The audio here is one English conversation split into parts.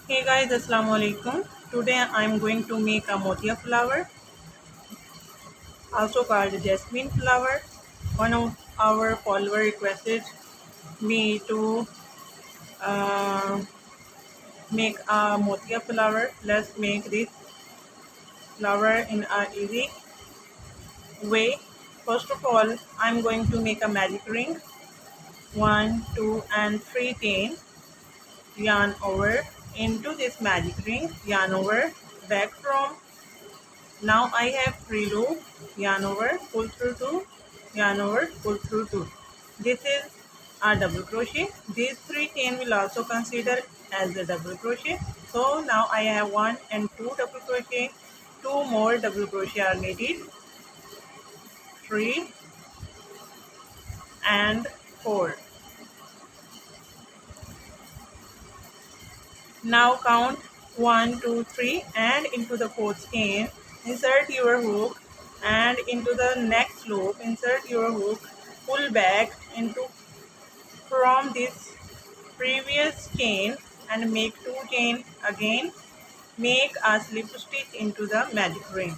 Hey guys, Assalamu alaikum. Today I'm going to make a motia flower, also called jasmine flower. One of our follower requested me to uh, make a motia flower. Let's make this flower in a easy way. First of all, I'm going to make a magic ring. One, two, and three chain. Yarn over into this magic ring. Yarn over back from. Now I have three loop, yarn over, pull through two, yarn over, pull through two. This is a double crochet. These three chain will also consider as a double crochet. So now I have one and two double crochet. Two more double crochet are needed. Three and four. Now count one, two, three, and into the fourth chain, insert your hook, and into the next loop, insert your hook, pull back into from this previous chain and make two chain again. Make a slip stitch into the magic ring.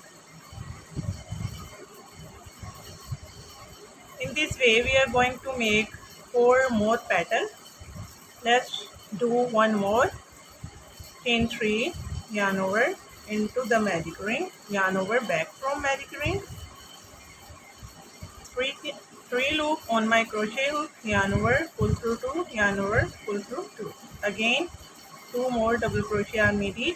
In this way, we are going to make four more petals. Let's do one more. Chain three, yarn over into the magic ring, yarn over back from magic ring, three, three loop on my crochet hook, yarn over, pull through two, yarn over, pull through two. Again, two more double crochet are needed.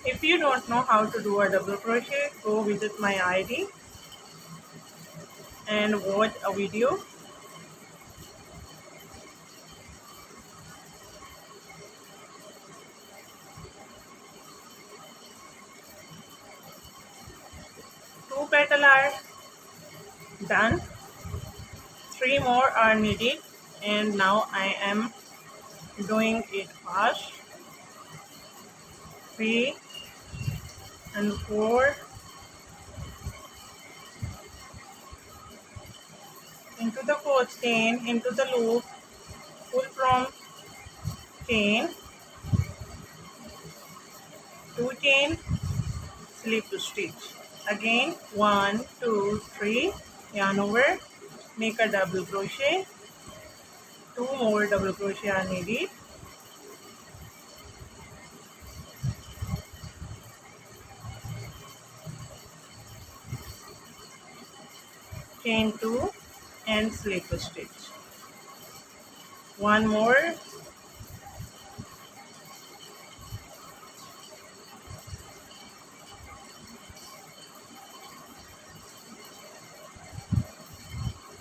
If you don't know how to do a double crochet, go visit my ID and watch a video. Two petals are done, three more are needed, and now I am doing it fast. Three and four, into the fourth chain, into the loop, pull from chain, two chain, slip stitch. Again, one, two, three, yarn over, make a double crochet, two more double crochet are needed. Chain two and slip stitch. One more,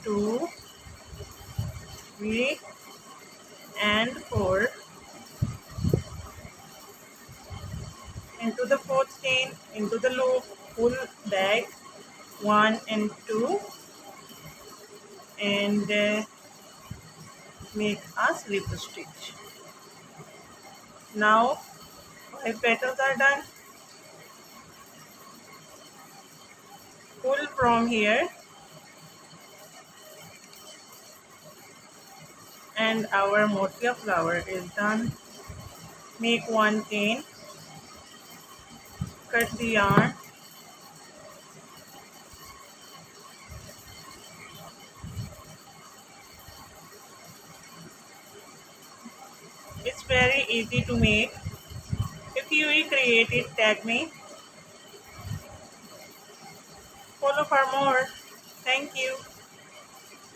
two, three, and four. Into the fourth chain, into the loop, pull back, one and two, and make a slip stitch. Now 5 petals are done. Pull from here and our motia flower is done. Make one chain, cut the yarn, it's very easy to make. If you recreate it, tag me. Follow for more. Thank you.